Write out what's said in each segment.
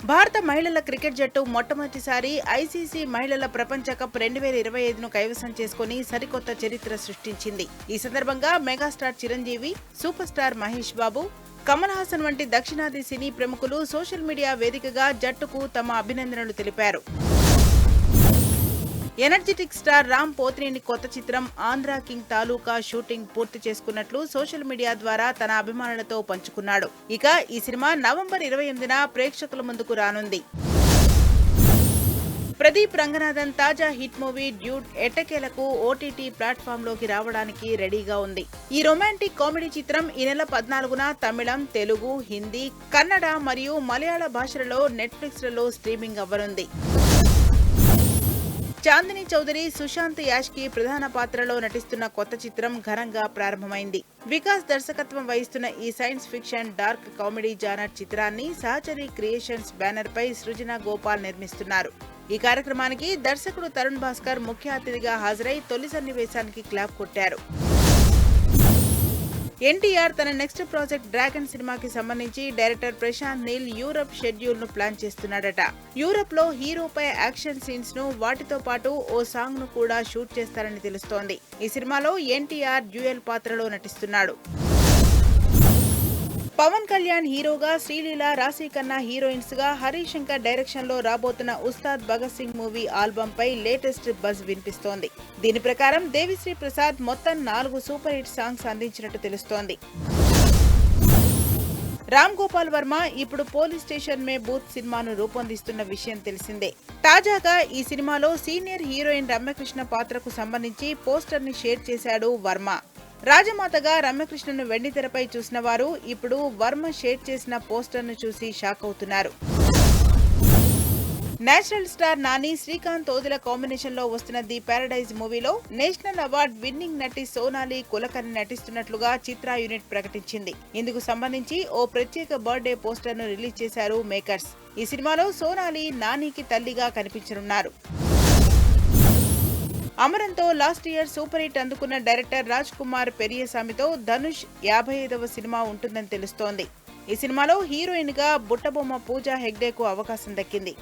భారత మహిళల క్రికెట్ జట్టు మొట్టమొదటిసారి ఐసీసీ మహిళల ప్రపంచ కప్ 2025ను కైవసం చేసుకుని సరికొత్త చరిత్ర సృష్టించింది. ఈ సందర్భంగా megastar Chiranjeevi, super star Mahesh Babu, Kamal Haasan వంటి దక్షిణాది సినీ ప్రముఖులు సోషల్ మీడియా వేదికగా జట్టుకు తమ అభినందనలు తెలిపారు. ఎనర్జెటిక్ స్టార్ రామ్ పోతినేని కొత్త చిత్రం ఆంధ్ర కింగ్ తాలూకా షూటింగ్ పూర్తి చేసుకున్నట్లు సోషల్ మీడియా ద్వారా తన అభిమానులతో పంచుకున్నాడు. ఇక ఈ సినిమా నవంబర్ 28న ప్రేక్షకుల ముందుకు రానుంది. ప్రదీప్ రంగనాథన్ తాజా హిట్ మూవీ డ్యూడ్ ఎట్టకేలకు ఓటీటీ ప్లాట్ఫామ్లోకి రావడానికి రెడీగా ఉంది. ఈ రొమాంటిక్ కామెడీ చిత్రం ఈ నెల 14న తమిళం, తెలుగు, హిందీ, కన్నడ మరియు మలయాళ భాషలలో నెట్ఫ్లిక్స్లలో స్ట్రీమింగ్ అవ్వనుంది. చాందిని చౌదరి, సుశాంత్ యాష్కి ప్రధాన పాత్రలో నటిస్తున్న కొత్త చిత్రం ఘనంగా ప్రారంభమైంది. వికాస్ దర్శకత్వం వహిస్తున్న ఈ science fiction dark comedy genre చిత్రాన్ని సహచరి క్రియేషన్స్ బ్యానర్ పై సృజన గోపాల్ నిర్మిస్తున్నారు. ఈ కార్యక్రమానికి దర్శకుడు తరుణ్ భాస్కర్ ముఖ్య అతిథిగా హాజరై తొలి సన్నివేశానికి క్లాప్ కొట్టారు. ఎన్టీఆర్ తన నెక్స్ట్ ప్రాజెక్ట్ డ్రాగన్ సినిమాకి సంబంధించి director Prashanth Neel Europe schedule ను ప్లాన్ చేస్తున్నాడట. యూరప్ లో హీరోపై యాక్షన్ సీన్స్ ను వాటితో పాటు ఓ సాంగ్ ను కూడా షూట్ చేస్తారని తెలుస్తోంది. ఈ సినిమాలో ఎన్టీఆర్ డ్యూయల్ పాత్రలో నటిస్తున్నాడు. పవన్ కళ్యాణ్ హీరోగా, శ్రీలీల, రాశీఖన్నా హీరోయిన్స్ గా, హరీష్ శంకర్ డైరెక్షన్ లో రాబోతున్న ఉస్తాద్ భగత్ సింగ్ మూవీ ఆల్బమ్ పై లేటెస్ట్ బజ్ వినిపిస్తోంది. దీని ప్రకారం దేవిశ్రీ ప్రసాద్ మొత్తం 4 సూపర్ హిట్ సాంగ్స్ అందించినట్టు తెలుస్తోంది. రామ్ గోపాల్ వర్మ ఇప్పుడు పోలీస్ స్టేషన్ మే బూత్ సినిమాను రూపొందిస్తున్న విషయం తెలిసిందే. తాజాగా ఈ సినిమాలో సీనియర్ హీరోయిన్ రమ్యకృష్ణ పాత్రకు సంబంధించి పోస్టర్ ని షేర్ చేశాడు వర్మ. రాజమాతగా రమ్యకృష్ణను వెండితెరపై చూసిన వారు ఇప్పుడు వర్మ షేర్ చేసిన పోస్టర్ను చూసి షాక్ అవుతున్నారు. National star Nani, Srikanth Odela combination లో వస్తున్న ది పారడైజ్ మూవీలో నేషనల్ అవార్డ్ విన్నింగ్ నటి సోనాలి కులకర్ణి నటిస్తున్నట్లుగా చిత్ర యూనిట్ ప్రకటించింది. ఇందుకు సంబంధించి ఓ ప్రత్యేక బర్త్డే పోస్టర్ను రిలీజ్ చేశారు మేకర్స్. ఈ సినిమాలో సోనాలి నానికి తల్లిగా కనిపించనున్నారు. అమరంతో లాస్ట్ ఇయర్ సూపర్ హిట్ అందుకున్న డైరెక్టర్ రాజ్ కుమార్ పెరియసామితో ధనుష్ 55వ సినిమా ఉంటుందని తెలుస్తోంది. ఈ సినిమాలో హీరోయిన్ గా బుట్టబొమ్మ పూజా హెగ్డేకు అవకాశం దక్కింది.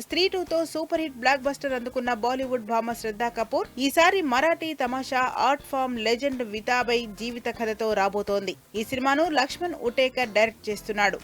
స్త్రీ 2తో సూపర్ హిట్ బ్లాక్ బస్టర్ అందుకున్న బాలీవుడ్ భామ శ్రద్ధా కపూర్ ఈసారి మరాఠీ తమాషా ఆర్ట్ ఫామ్ లెజెండ్ వితాబై జీవిత కథతో రాబోతోంది. ఈ సినిమాను లక్ష్మణ్ ఉటేకర్ డైరెక్ట్ చేస్తున్నాడు.